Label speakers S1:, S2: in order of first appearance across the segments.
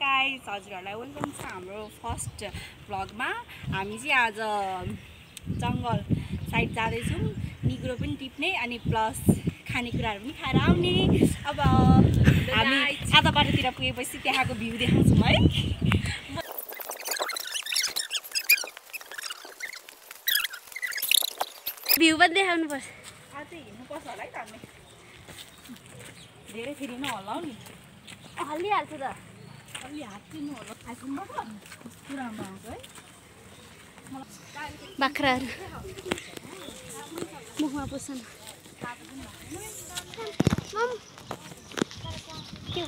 S1: Guys हजुरहरूलाई welcome छ हाम्रो फर्स्ट भ्लगमा। हामी चाहिँ आज जङ्गल साइड जाँदैछौँ, निगुरो पनि टिप्ने अनि प्लस खानेकुराहरू पनि खाएर आउने। अब हामी आधा बाटोतिर पुगेपछि त्यहाँको भ्यू देखाउँछौँ है।
S2: भ्यू पनि देखाउनुपर्छ।
S1: आज चाहिँ हिँड्नुपर्छ होला है त हामी, धेरै फेरि नहोला हौ नि,
S2: हल्लिहाल्छ त।
S1: अलि हात दिनु होला आइफोनबाट पुरानो आउँछ है।
S2: बाख्राहरू मुखमा पुस्छन्। के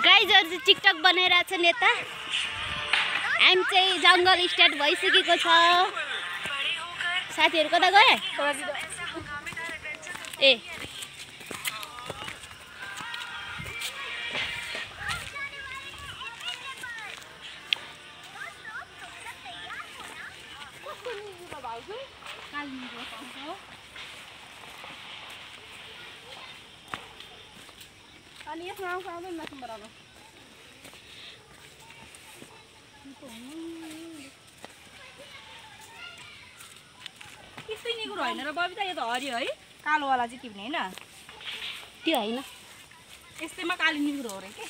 S2: गाइजहरु चाहिँ टिकटक बनाइरहेछन् यता। हामी चाहिँ जङ्गल स्टार्ट भइसकेको छ। साथीहरू कता गए? ए
S1: अनि यसमा आउँछ आउँदैन नसुन बराबर त्यस्तै निगुरो होइन र बबिता, यो त हरियो है, कालोवाला चाहिँ टिप्ने होइन।
S2: त्यो होइन,
S1: यस्तैमा काली निगुरो हो रे के।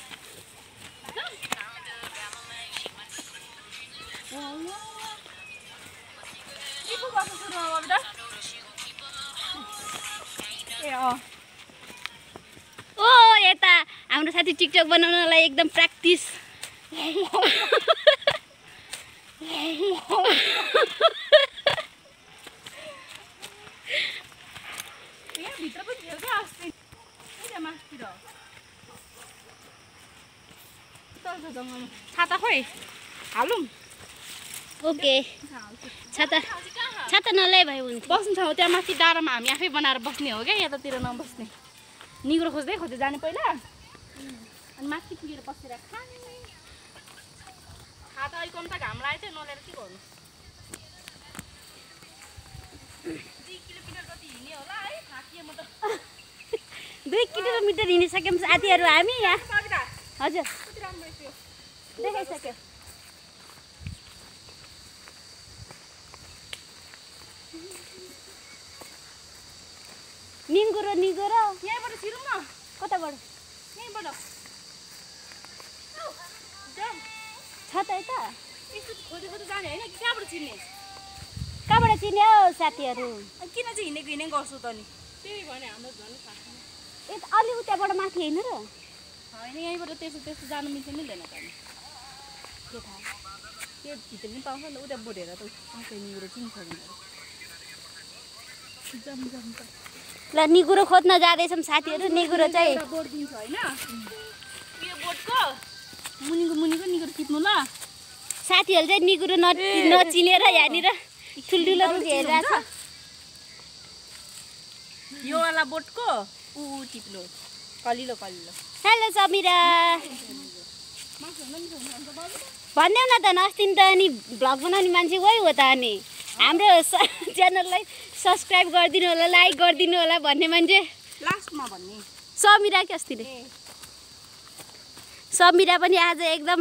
S1: ए अँ
S2: ओ यता हाम्रो साथी टिकटक बनाउनलाई एकदम प्र्याक्टिस।
S1: भित्र पनि थियो क्या अस्ति मासतिर जङ्गलमा। छाता खोइ हालौँ।
S2: ओके छाता छाता नल्याए भयो भने
S1: बस्नु छ त्यहाँ माथि डाँडामा हामी आफै बनाएर बस्ने हो क्या, यतातिर नबस्ने। निगुरो खोज्दै खोज्दै जाने पहिला अनि माथि पुगेर बसेर खाने। छाता अलिक कम त घाम लागेको थियो, नलिएर के गर्नु। 2 किलोमिटर जति हिँड्ने होला है, थाकिए म त।
S2: 2 किलोमिटर हिँडिसक्यौँ साथीहरू हामी यहाँ। हजुर
S1: कति राम्रो रहेछ यो,
S2: देखाइसक्यो। निगुरो निगुरो
S1: यहीँबाट छिरौँ न।
S2: कताबाट?
S1: यहीँबाट
S2: छ त यता।
S1: यस्तो खोजी खोजी जाने होइन कि कहाँबाट छिर्ने?
S2: कहाँबाट चिन्यो हौ साथीहरू?
S1: अनि किन चाहिँ हिँडेको गर्छु त नि? त्यही भने हाम्रो झन् थाहा छैन।
S2: यता अलि उताबाट माथि हिँड्नु र?
S1: होइन यहीँबाट त्यस्तो त्यस्तो जानु मिल्छ मिल्दैन त नि?
S2: के थाहा,
S1: त्यो भित्र पनि पाउँछ नि त, उता बोटेर त पाउँछ निगुरो चिन्छ भनेर। जम जम त
S2: ल निगुरो खोज्न जाँदैछौँ साथीहरू। निगुरो चाहिँ
S1: बोट दिन्छ होइन, यो बोटको मुनिको निगुरो टिप्नु ल।
S2: साथीहरू चाहिँ निगुरो नचिनेर यहाँनिर ठुल्ठुलो रुख हेरिरहेछ।
S1: यो वाला बोटको ऊ टिप्नु कलिलो कलिलो।
S2: हेलो समिरा, भनिदेऊ न त। अस्ति त अनि भ्लग बनाउने मान्छे वही हो त। अनि हाम्रो च्यानललाई सब्सक्राइब गरिदिनु होला, लाइक गरिदिनु होला भन्ने मान्छे
S1: लास्टमा भन्ने
S2: समिरा के अस्ति नै। समिरा पनि आज एकदम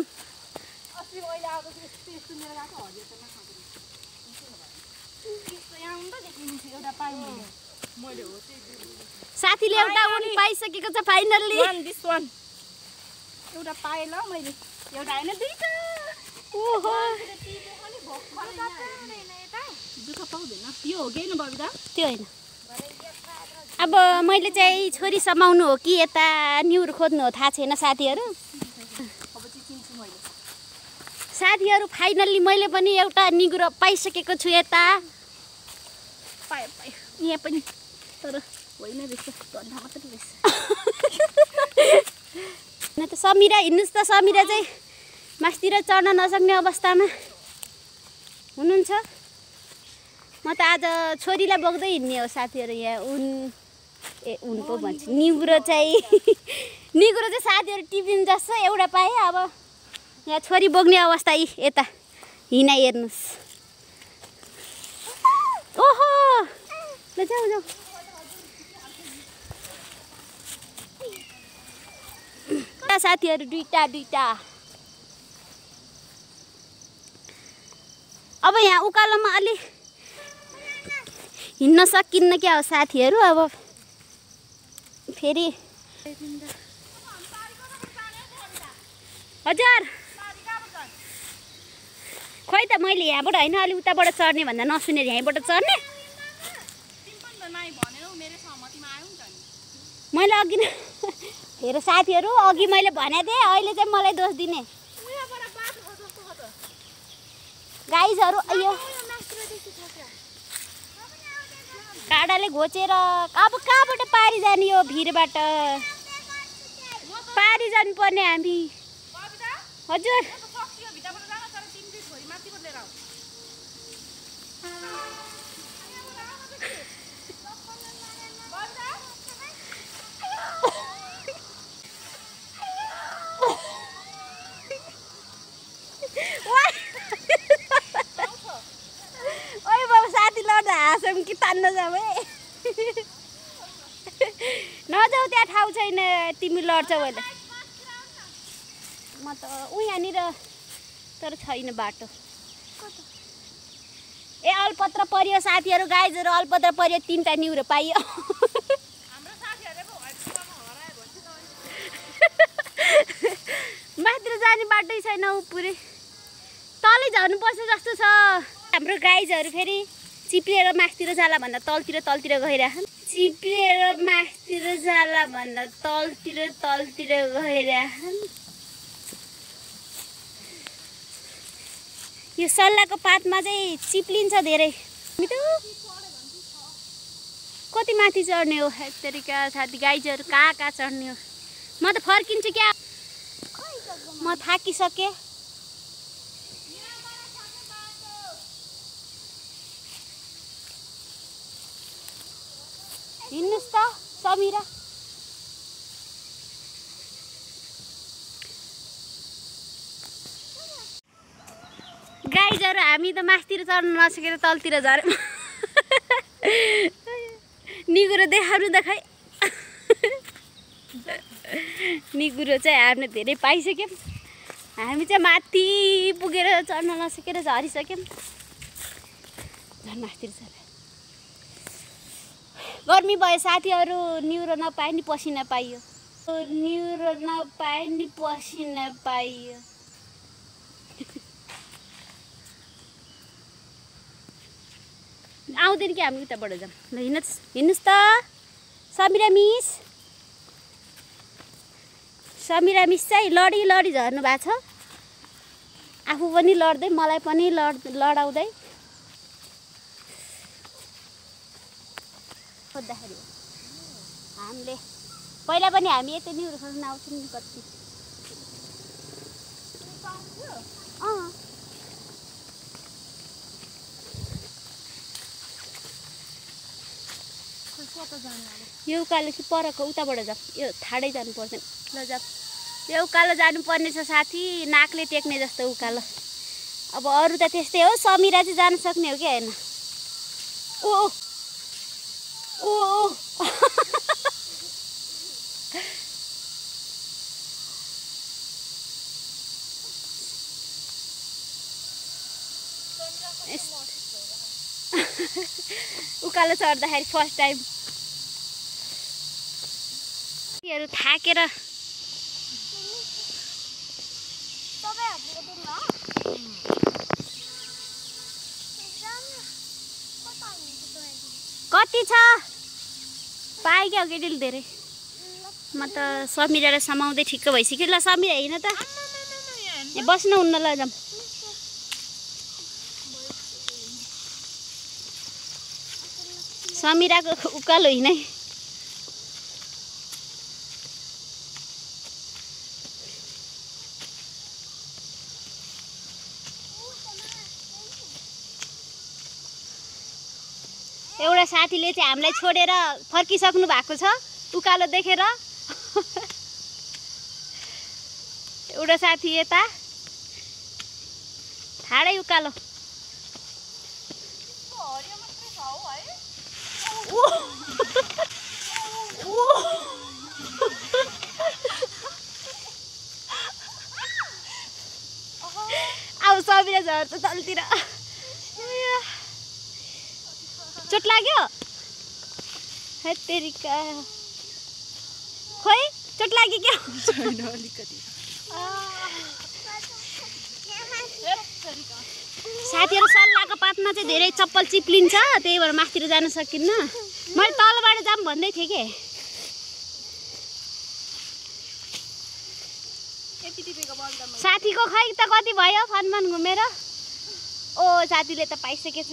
S2: साथीले एउटा उन पाइसकेको छ फाइनल्ली।
S1: एउटा पाएँ ल मैले, एउटा होइन दुईटा।
S2: ओहो
S1: दुःख पाउँदैन यो हो कि होइन बबिता?
S2: त्यो होइन। अब मैले चाहिँ छोरी समाउनु हो कि यता निहुरो खोज्नु हो थाहा छैन साथीहरू।
S1: अब चाहिँ चिन्छु मैले
S2: साथीहरू। फाइनल्ली मैले पनि एउटा निगुरो पाइसकेको छु यता।
S1: पायो यहाँ पनि, तर होइन रहेछ, गन्धा मात्रै रहेछ।
S2: न त समिरा हिँड्नुस् त। समिरा चाहिँ मास्तिर चढ्न नसक्ने अवस्थामा हुनुहुन्छ। म त आज छोरीलाई बोक्दै हिँड्ने हो साथीहरू। यहाँ उन पो भन्छ निगुरो चाहिँ निगुरो चाहिँ साथीहरू टिफिन जस्तो एउटा पाएँ। अब यहाँ छोरी बोक्ने अवस्था यता हिँडा हेर्नुहोस्। ओहो ल जाऊ जाऊ। साथीहरू दुईटा अब यहाँ उकालोमा अलि हिँड्न सकिन्न क्या हो साथीहरू। अब फेरि हजुर खोइ त मैले यहाँबाट होइन अलि उताबाट चढ्ने भन्दा नसुनेर यहीँबाट चढ्ने। मैले अघि हेर साथीहरू अघि मैले भनेको थिएँ, अहिले चाहिँ मलाई दोष दिने गाइजहरू। अयो काँडाले घोचेर अब कहाँबाट पारी जाने यो भिरबाट पारी जानु पर्ने हामी। हजुर हाँसौँ कि तान्न जाऊ है। नजाऊ त्यहाँ ठाउँ छैन, तिमी लड्छौ अहिले। म त यहाँनिर तर छैन बाटो। ए अलपत्र परियो साथीहरू गाइजहरू, अलपत्र परियो। 3टा निउरो पाइयो। माथितिर जाने बाटै छैन, ऊ पुरै तलै झर्नुपर्छ जस्तो छ। हाम्रो गाइजहरू फेरि चिप्लिएर मासतिर जाला भन्दा तलतिर गइरहेछन्। चिप्लिएर मासतिर जाला भन्दा तलतिर गइरहेछन्। यो सल्लाहको पातमा चाहिँ चिप्लिन्छ धेरै। कति माथि चढ्ने हो तरिका साथी गाइजहरू, कहाँ चढ्ने हो। म त फर्किन्छु क्या, म थाकिसकेँ। हिँड्नुहोस् त समिरा। गाइजहरू हामी त मासतिर चढ्न नसकेर तलतिर झऱ्यौँ। निगुरो देखाउनु त खै। निगुरो चाहिँ हामीले धेरै पाइसक्यौँ। हामी चाहिँ माथि पुगेर चढ्न नसकेर झरिसक्यौँ। झन् मासतिर चढ गर्मी भयो साथीहरू। निउरो नपाए नि पसिना पाइयो। निउरो नपाए नि पसिना पाइयो। आउँदैन कि हामी उताबाट जाऊँ। ल हिँड्नुहोस् त समिरा मिस। समिरा मिस चाहिँ लडी झर्नु भएको छ। आफू पनि लड्दै मलाई पनि लडाउँदै खोज्दाखेरि हामीले पहिला पनि हामी यतै निउरो खोज्न आउँछौँ नि कति। यो उकालो कि परको उताबाट जाऊ। यो ठाडै जानु पर्दैन। ल जाऊ। यो उकालो जानुपर्ने छ साथी, नाकले टेक्ने जस्तो उकालो। अब अरू त त्यस्तै हो। समिरा चाहिँ जान सक्ने हो कि होइन। ओ ओ उकालो चढ्दाखेरि फर्स्ट टाइम थाकेर कति छ पाए क्या केटीले धेरै। म त समिरालाई समाउँदै ठिक्क भइसक्यो। ल समिरा होइन त बस्न हुन्न। ल जाऊँ। समिराको उकालो हिँडै। एउटा साथीले चाहिँ हामीलाई छोडेर फर्किसक्नु भएको छ उकालो देखेर। एउटा साथी यता ठाडै उकालो। अब सबैले झर्छ तलतिर। चोट लाग्यो है तेरिका। खोइ चोट लाग्यो क्या? साथीहरू सल्लाहको पातमा चाहिँ धेरै चप्पल चिप्लिन्छ, त्यही भएर माथितिर जान सकिन्न। मैले तलबाट जाम भन्दै थिएँ के। साथीको खै त कति भयो फनमन घुमेर। ओ साथीले त पाइसकेछ।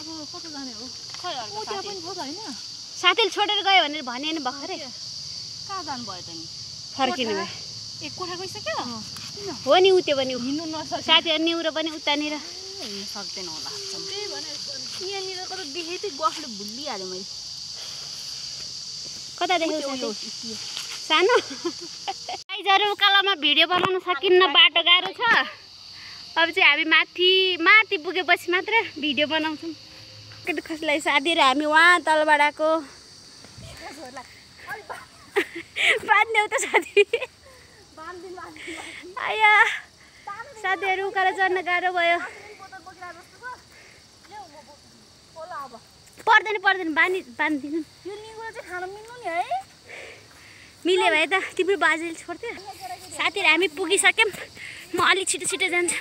S1: अब कता जाने हो? खै अर्को साथी पनि छ हैन?
S2: साथीले छोडेर गयो भनेर भने नि भर्खरै।
S1: कहाँ जानु भयो त नि?
S2: फर्किनु भयो।
S1: ए कोठा गइसक्यो?
S2: हो नि उतै पनि
S1: हिँड्नु नसक्यो।
S2: साथीहरू निउरो पनि उतानिर
S1: हिँड्नु सक्दैन होला। त्यही भने यहाँनिर कता देखेँ थिएँ गफले भुलिहालेँ मैले।
S2: कता देख्यौ सानो? गाइजहरु उकालोमा भिडियो बनाउन सकिन्न, बाटो गाह्रो छ। अब चाहिँ हामी माथि पुगेपछि मात्र भिडियो बनाउँछौँ। कसलाई साथीहरू हामी वहाँ तलबाट आएको। बाँध्यौ त साथी। आया साथीहरू उकालो चढ्न गाह्रो भयो। पर्दैन बाँधिदिनु।
S1: यो निगुरो चाहिँ खान मिल्नु नि है?
S2: मिल्यो भए त तिम्रो बाजेले छोड्थ्यो। साथीहरू हामी पुगिसक्यौँ। म अलिक छिटो जान्छु।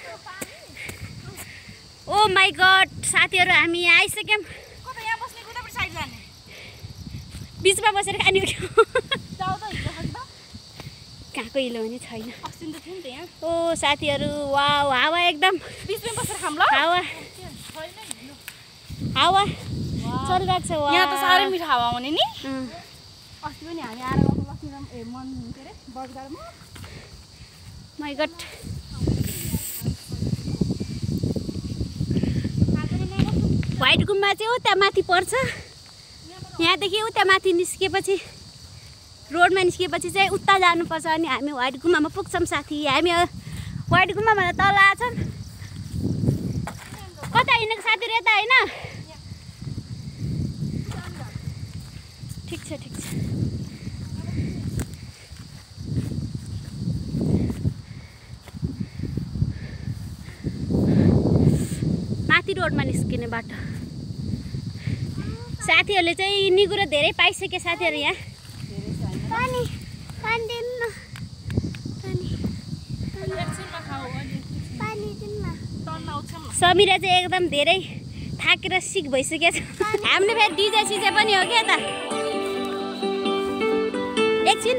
S2: ओ माई गड साथीहरू हामी यहाँ आइसक्यौँ।
S1: कता यहाँ बस्ने कुदाबाट साइड जाने?
S2: बिचमा बसेर खाने हो क्या?
S1: जाऊ त हिँड्छ नि त।
S2: कहाँको हिलो भने छैन।
S1: अस्ति त थियो नि त यहाँ।
S2: ओ साथीहरू वाउ हावा एकदम
S1: बिचमै बसेर खाऊँ ल?
S2: हावा चलिरहेको छ।
S1: यहाँ त साह्रै मिठो हावा आउने नि।
S2: अस्ति
S1: पनि हामी आएर गएको लक्ष्मीराम मन के अरे बगदारमा।
S2: माई गड व्हाइट गुम्बा चाहिँ उता माथि पर्छ। यहाँदेखि उता माथि निस्केपछि रोडमा निस्केपछि चाहिँ उता जानुपर्छ। अनि हामी व्हाइट गुम्बामा पुग्छौँ साथी। हामी व्हाइट गुम्बामा तल आछौँ। कता हिँडेको साथीहरू यता होइन? ठिक छ माथि रोडमा निस्किने बाटो। साथीहरूले चाहिँ निगुरो धेरै पाइसके साथीहरू यहाँ। पानी समीरा चाहिँ एकदम धेरै थाकेर सिक भइसकेको छ। हामीले फेरि डिजे सिजे पनि हो क्या त। एकछिन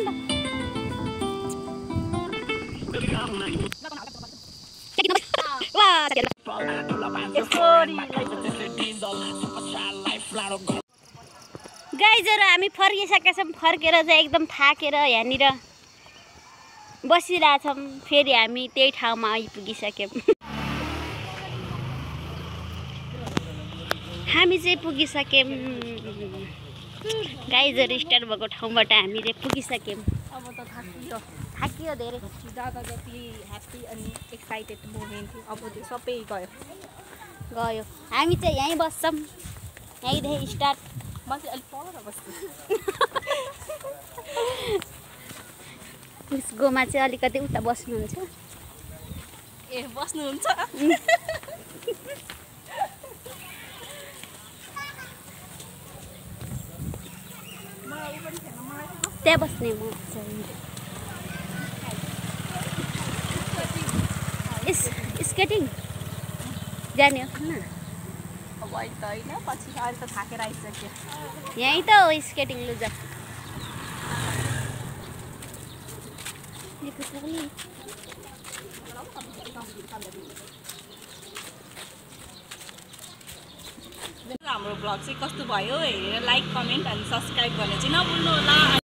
S2: गाइजहरु हामी फर्किसकेका छौँ। फर्केर चाहिँ एकदम थाकेर यहाँनिर बसिरहेछौँ। फेरि हामी त्यही ठाउँमा आइपुगिसक्यौँ। हामी चाहिँ पुगिसक्यौँ। गाइजहरु स्टार्ट भएको ठाउँबाट हामीले पुगिसक्यौँ।
S1: अब त
S2: थाकियो धेरै।
S1: जाँदा जति ह्याप्पी अनि एक्साइटेड मोमेन्ट थियो अब त्यो सबै
S2: गयो। हामी चाहिँ यहीँ बस्छौँ। यहीँदेखि स्टार्ट।
S1: म चाहिँ अलिक पर बस्छु।
S2: मिस गोमा चाहिँ अलिकति उता बस्नुहुन्छ।
S1: ए बस्नुहुन्छ?
S2: त्यहाँ बस्ने म स्केटिङ जाने हो न?
S1: अब अहिले त होइन, पछि अहिले त थाकेर आइसक्यो।
S2: यहीँ त हो स्केटिङ लुजा।
S1: हाम्रो ब्लग चाहिँ कस्तो भयो हेरेर लाइक कमेन्ट अनि सब्सक्राइब गर्न चाहिँ नभुल्नु होला।